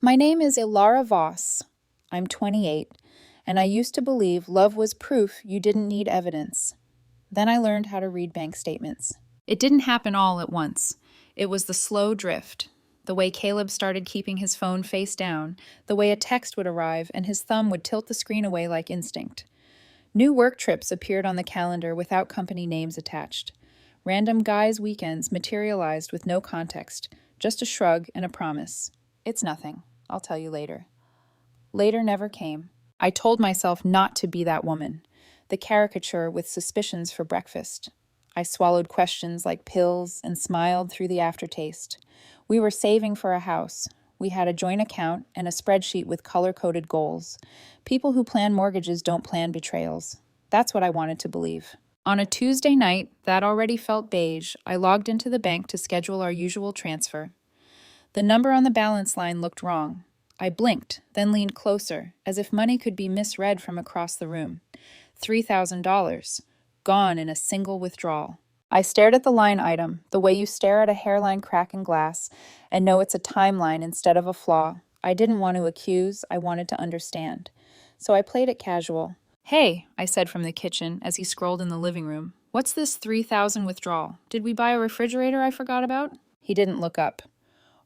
My name is Ilara Voss. I'm 28, and I used to believe love was proof you didn't need evidence. Then I learned how to read bank statements. It didn't happen all at once. It was the slow drift. The way Caleb started keeping his phone face down, the way a text would arrive and his thumb would tilt the screen away like instinct. New work trips appeared on the calendar without company names attached. Random guys' weekends materialized with no context, just a shrug and a promise. It's nothing. I'll tell you later. Later never came. I told myself not to be that woman, the caricature with suspicions for breakfast. I swallowed questions like pills and smiled through the aftertaste. We were saving for a house. We had a joint account and a spreadsheet with color-coded goals. People who plan mortgages don't plan betrayals. That's what I wanted to believe. On a Tuesday night, that already felt beige, I logged into the bank to schedule our usual transfer. The number on the balance line looked wrong. I blinked, then leaned closer, as if money could be misread from across the room. $3,000. Gone in a single withdrawal. I stared at the line item, the way you stare at a hairline crack in glass, and know it's a timeline instead of a flaw. I didn't want to accuse, I wanted to understand. So I played it casual. Hey, I said from the kitchen as he scrolled in the living room. What's this 3,000 withdrawal? Did we buy a refrigerator I forgot about? He didn't look up.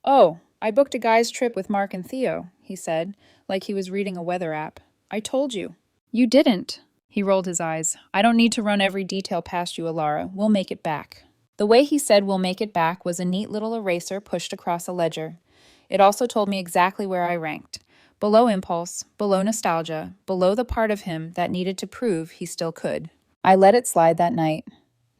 Oh, I booked a guy's trip with Mark and Theo, he said, like he was reading a weather app. I told you. You didn't. He rolled his eyes. I don't need to run every detail past you, Alara. We'll make it back. The way he said we'll make it back was a neat little eraser pushed across a ledger. It also told me exactly where I ranked. Below impulse, below nostalgia, below the part of him that needed to prove he still could. I let it slide that night.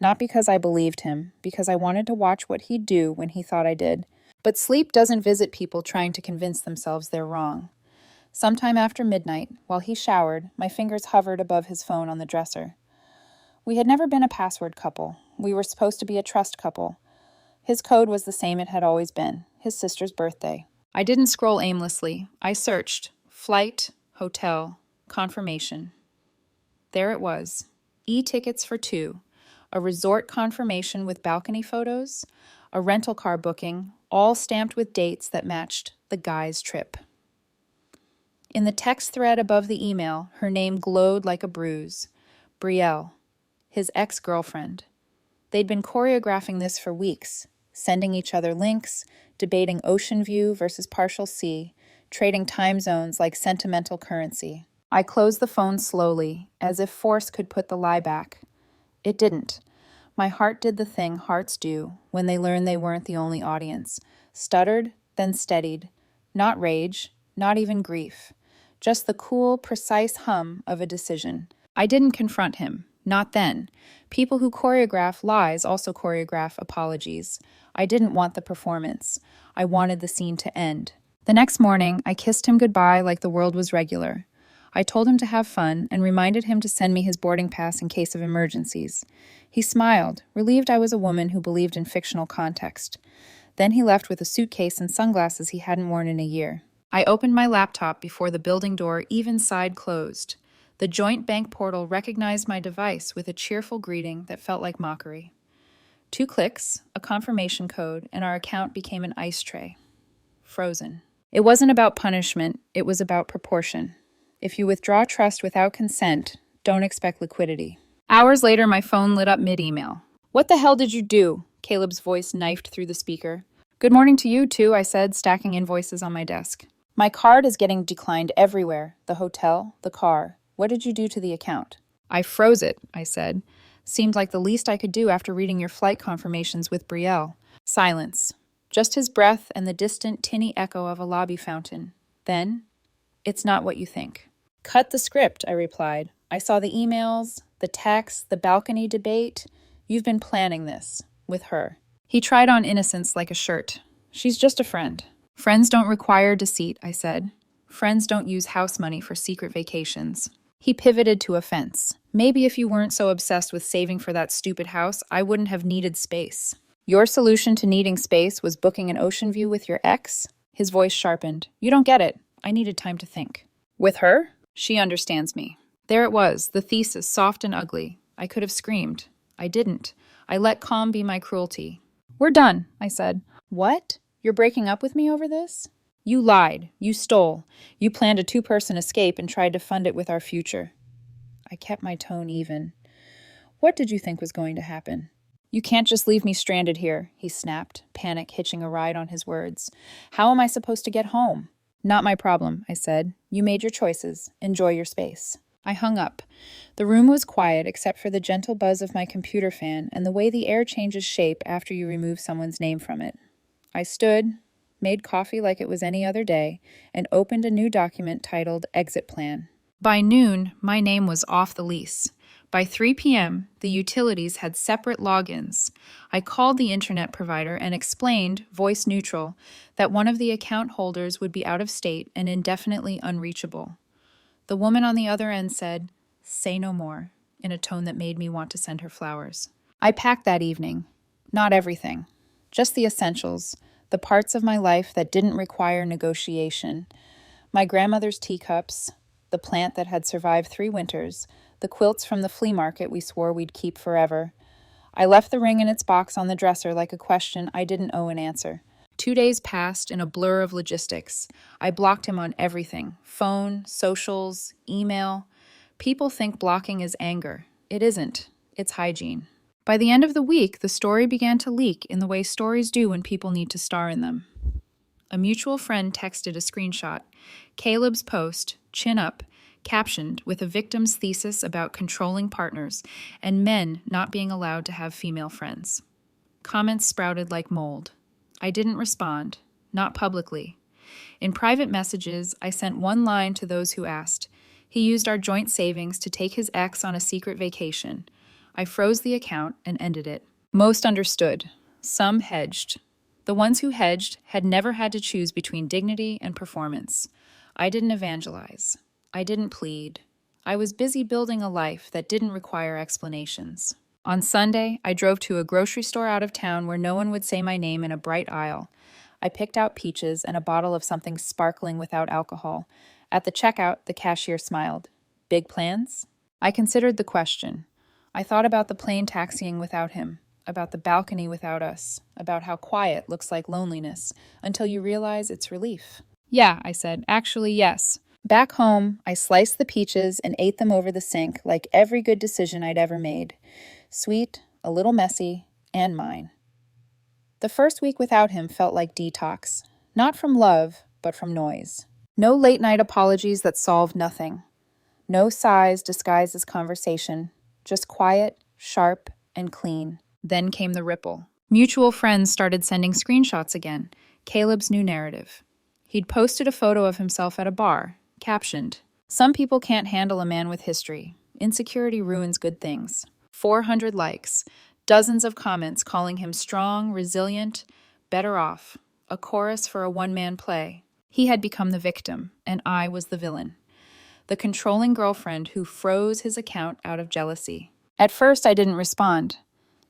Not because I believed him, because I wanted to watch what he'd do when he thought I did. But sleep doesn't visit people trying to convince themselves they're wrong. Sometime after midnight, while he showered, my fingers hovered above his phone on the dresser. We had never been a password couple. We were supposed to be a trust couple. His code was the same it had always been, his sister's birthday. I didn't scroll aimlessly. I searched. Flight, hotel, confirmation. There it was. E-tickets for two. A resort confirmation with balcony photos. A rental car booking, all stamped with dates that matched the guy's trip. In the text thread above the email, her name glowed like a bruise. Brielle, his ex-girlfriend. They'd been choreographing this for weeks, sending each other links, debating ocean view versus partial sea, trading time zones like sentimental currency. I closed the phone slowly, as if force could put the lie back. It didn't. My heart did the thing hearts do when they learn they weren't the only audience. Stuttered, then steadied. Not rage, not even grief. Just the cool, precise hum of a decision. I didn't confront him. Not then. People who choreograph lies also choreograph apologies. I didn't want the performance. I wanted the scene to end. The next morning, I kissed him goodbye like the world was regular. I told him to have fun and reminded him to send me his boarding pass in case of emergencies. He smiled, relieved I was a woman who believed in fictional context. Then he left with a suitcase and sunglasses he hadn't worn in a year. I opened my laptop before the building door even side closed. The joint bank portal recognized my device with a cheerful greeting that felt like mockery. 2 clicks, a confirmation code, and our account became an ice tray. Frozen. It wasn't about punishment, it was about proportion. If you withdraw trust without consent, don't expect liquidity. Hours later, my phone lit up mid-email. What the hell did you do? Caleb's voice knifed through the speaker. Good morning to you, too, I said, stacking invoices on my desk. My card is getting declined everywhere. The hotel, the car. What did you do to the account? I froze it, I said. Seemed like the least I could do after reading your flight confirmations with Brielle. Silence. Just his breath and the distant, tinny echo of a lobby fountain. Then, it's not what you think. Cut the script, I replied. I saw the emails, the texts, the balcony debate. You've been planning this. With her. He tried on innocence like a shirt. She's just a friend. Friends don't require deceit, I said. Friends don't use house money for secret vacations. He pivoted to offense. Maybe if you weren't so obsessed with saving for that stupid house, I wouldn't have needed space. Your solution to needing space was booking an ocean view with your ex? His voice sharpened. You don't get it. I needed time to think. With her? She understands me. There it was, the thesis, soft and ugly. I could have screamed. I didn't. I let calm be my cruelty. We're done, I said. What? You're breaking up with me over this? You lied. You stole. You planned a two-person escape and tried to fund it with our future. I kept my tone even. What did you think was going to happen? You can't just leave me stranded here, he snapped, panic hitching a ride on his words. How am I supposed to get home? Not my problem, I said. You made your choices. Enjoy your space. I hung up. The room was quiet except for the gentle buzz of my computer fan and the way the air changes shape after you remove someone's name from it. I stood, made coffee like it was any other day, and opened a new document titled Exit Plan. By noon, my name was off the lease. By 3 p.m., the utilities had separate logins. I called the internet provider and explained, voice neutral, that one of the account holders would be out of state and indefinitely unreachable. The woman on the other end said, "Say no more," in a tone that made me want to send her flowers. I packed that evening. Not everything. Just the essentials, the parts of my life that didn't require negotiation. My grandmother's teacups, the plant that had survived 3 winters, the quilts from the flea market we swore we'd keep forever. I left the ring in its box on the dresser like a question I didn't owe an answer. 2 days passed in a blur of logistics. I blocked him on everything: phone, socials, email. People think blocking is anger. It isn't. It's hygiene. By the end of the week, the story began to leak in the way stories do when people need to star in them. A mutual friend texted a screenshot. Caleb's post, chin up, captioned with a victim's thesis about controlling partners and men not being allowed to have female friends. Comments sprouted like mold. I didn't respond, not publicly. In private messages, I sent one line to those who asked. He used our joint savings to take his ex on a secret vacation. I froze the account and ended it. Most understood. Some hedged. The ones who hedged had never had to choose between dignity and performance. I didn't evangelize. I didn't plead. I was busy building a life that didn't require explanations. On Sunday, I drove to a grocery store out of town where no one would say my name in a bright aisle. I picked out peaches and a bottle of something sparkling without alcohol. At the checkout, the cashier smiled. Big plans? I considered the question. I thought about the plane taxiing without him, about the balcony without us, about how quiet looks like loneliness, until you realize it's relief. Yeah, I said. Actually, yes. Back home, I sliced the peaches and ate them over the sink like every good decision I'd ever made. Sweet, a little messy, and mine. The first week without him felt like detox, not from love, but from noise. No late-night apologies that solved nothing. No sighs disguised as conversation, just quiet, sharp, and clean. Then came the ripple. Mutual friends started sending screenshots again, Caleb's new narrative. He'd posted a photo of himself at a bar, captioned, "Some people can't handle a man with history. Insecurity ruins good things." 400 likes, dozens of comments calling him strong, resilient, better off, a chorus for a one-man play. He had become the victim, and I was the villain. The controlling girlfriend who froze his account out of jealousy. At first, I didn't respond.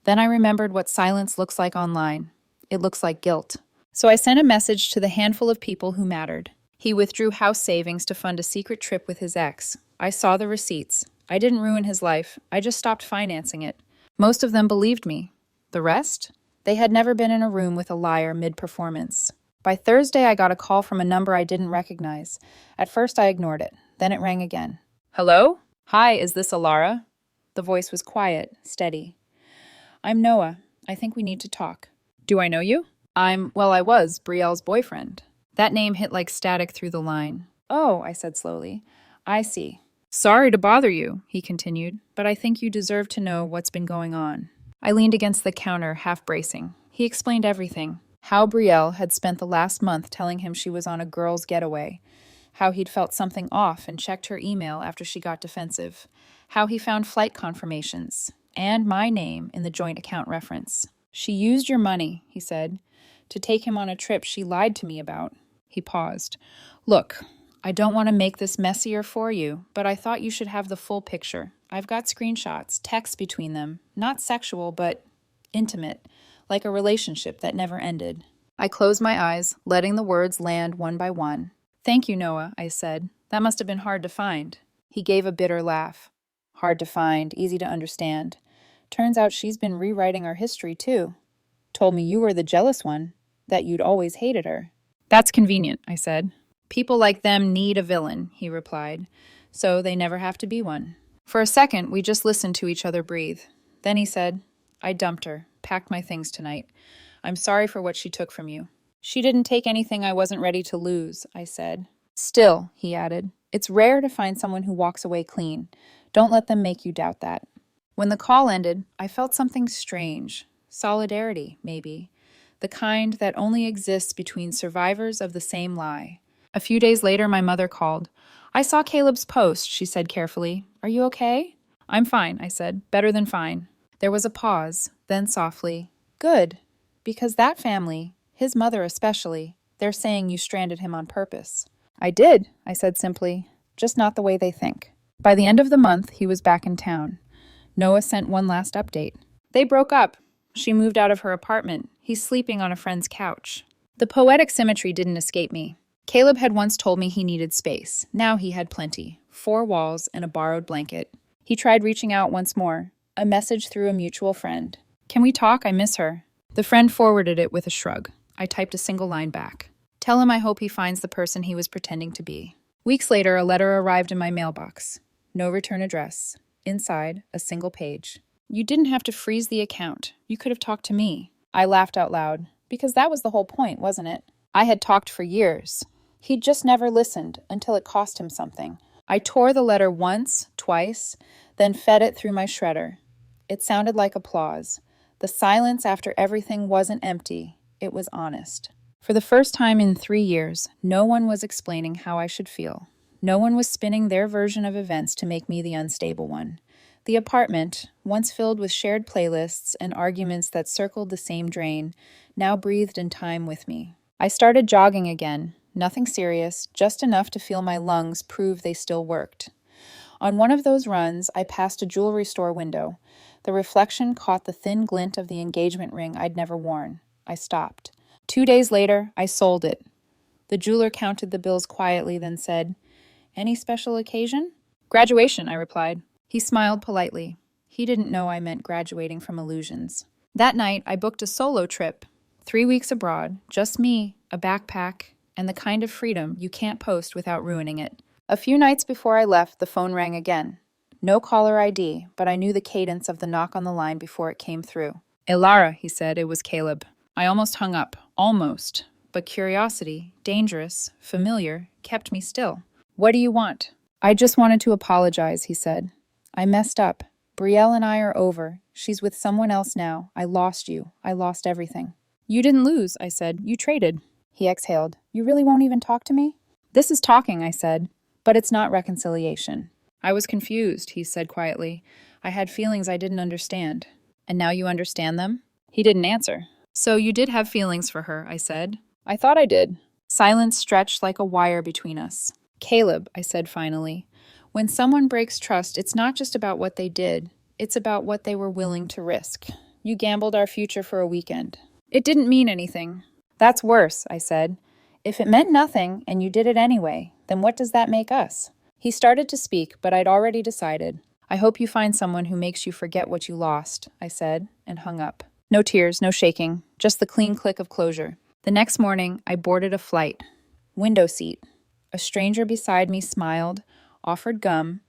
Then I remembered what silence looks like online. It looks like guilt. So I sent a message to the handful of people who mattered. He withdrew house savings to fund a secret trip with his ex. I saw the receipts. I didn't ruin his life. I just stopped financing it. Most of them believed me. The rest? They had never been in a room with a liar mid-performance. By Thursday, I got a call from a number I didn't recognize. At first, I ignored it. Then it rang again. Hello? Hi, is this Alara? The voice was quiet, steady. I'm Noah. I think we need to talk. Do I know you? I was Brielle's boyfriend. That name hit like static through the line. Oh, I said slowly. I see. Sorry to bother you, he continued, but I think you deserve to know what's been going on. I leaned against the counter, half bracing. He explained everything. How Brielle had spent the last month telling him she was on a girl's getaway. How he'd felt something off and checked her email after she got defensive. How he found flight confirmations. And my name in the joint account reference. She used your money, he said, to take him on a trip she lied to me about. He paused. Look, I don't want to make this messier for you, but I thought you should have the full picture. I've got screenshots, texts between them, not sexual, but intimate, like a relationship that never ended. I closed my eyes, letting the words land one by one. Thank you, Noah, I said. That must have been hard to find. He gave a bitter laugh. Hard to find, easy to understand. Turns out she's been rewriting our history, too. Told me you were the jealous one, that you'd always hated her. That's convenient, I said. People like them need a villain, he replied, so they never have to be one. For a second, we just listened to each other breathe. Then he said, I dumped her, packed my things tonight. I'm sorry for what she took from you. She didn't take anything I wasn't ready to lose, I said. Still, he added, it's rare to find someone who walks away clean. Don't let them make you doubt that. When the call ended, I felt something strange. Solidarity, maybe. The kind that only exists between survivors of the same lie. A few days later, my mother called. I saw Caleb's post, she said carefully. Are you okay? I'm fine, I said. Better than fine. There was a pause, then softly. Good. Because that family, his mother especially, they're saying you stranded him on purpose. I did, I said simply. Just not the way they think. By the end of the month, he was back in town. Noah sent one last update. They broke up. She moved out of her apartment. He's sleeping on a friend's couch. The poetic symmetry didn't escape me. Caleb had once told me he needed space. Now he had plenty. 4 walls and a borrowed blanket. He tried reaching out once more. A message through a mutual friend. Can we talk? I miss her. The friend forwarded it with a shrug. I typed a single line back. Tell him I hope he finds the person he was pretending to be. Weeks later, a letter arrived in my mailbox. No return address. Inside, a single page. You didn't have to freeze the account. You could have talked to me. I laughed out loud. Because that was the whole point, wasn't it? I had talked for years. He'd just never listened until it cost him something. I tore the letter once, twice, then fed it through my shredder. It sounded like applause. The silence after everything wasn't empty. It was honest. For the first time in 3 years, no one was explaining how I should feel. No one was spinning their version of events to make me the unstable one. The apartment, once filled with shared playlists and arguments that circled the same drain, now breathed in time with me. I started jogging again. Nothing serious, just enough to feel my lungs prove they still worked. On one of those runs, I passed a jewelry store window. The reflection caught the thin glint of the engagement ring I'd never worn. I stopped. 2 days later, I sold it. The jeweler counted the bills quietly, then said, Any special occasion? Graduation, I replied. He smiled politely. He didn't know I meant graduating from illusions. That night, I booked a solo trip. 3 weeks abroad, just me, a backpack, and the kind of freedom you can't post without ruining it. A few nights before I left, the phone rang again. No caller ID, but I knew the cadence of the knock on the line before it came through. Elara, he said. It was Caleb. I almost hung up. Almost. But curiosity, dangerous, familiar, kept me still. What do you want? I just wanted to apologize, he said. I messed up. Brielle and I are over. She's with someone else now. I lost you. I lost everything. You didn't lose, I said. You traded. He exhaled. You really won't even talk to me? This is talking, I said. But it's not reconciliation. I was confused, he said quietly. I had feelings I didn't understand. And now you understand them? He didn't answer. So you did have feelings for her, I said. I thought I did. Silence stretched like a wire between us. Caleb, I said finally. When someone breaks trust, it's not just about what they did. It's about what they were willing to risk. You gambled our future for a weekend. It didn't mean anything. That's worse, I said. If it meant nothing and you did it anyway, then what does that make us? He started to speak, but I'd already decided. I hope you find someone who makes you forget what you lost, I said, and hung up. No tears, no shaking, just the clean click of closure. The next morning, I boarded a flight. Window seat. A stranger beside me smiled, offered gum,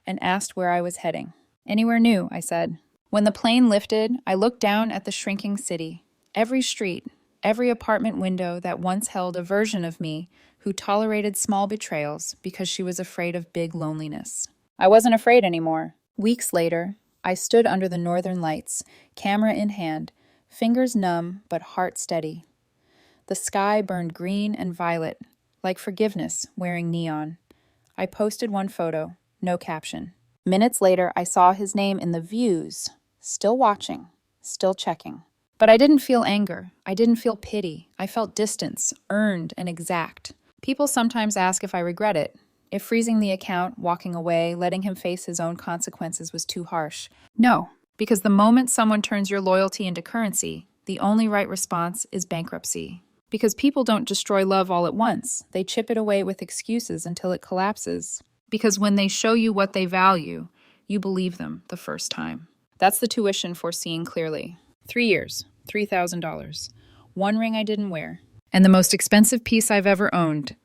and asked where I was heading. Anywhere new, I said. When the plane lifted, I looked down at the shrinking city. Every street, every apartment window that once held a version of me who tolerated small betrayals because she was afraid of big loneliness. I wasn't afraid anymore. Weeks later, I stood under the northern lights, camera in hand, fingers numb but heart steady. The sky burned green and violet, like forgiveness wearing neon. I posted one photo, no caption. Minutes later, I saw his name in the views, still watching, still checking. But I didn't feel anger. I didn't feel pity. I felt distance, earned and exact. People sometimes ask if I regret it, if freezing the account, walking away, letting him face his own consequences was too harsh. No, because the moment someone turns your loyalty into currency, the only right response is bankruptcy. Because people don't destroy love all at once. They chip it away with excuses until it collapses. Because when they show you what they value, you believe them the first time. That's the tuition for seeing clearly. 3 years, $3,000. One ring I didn't wear. and the most expensive piece I've ever owned.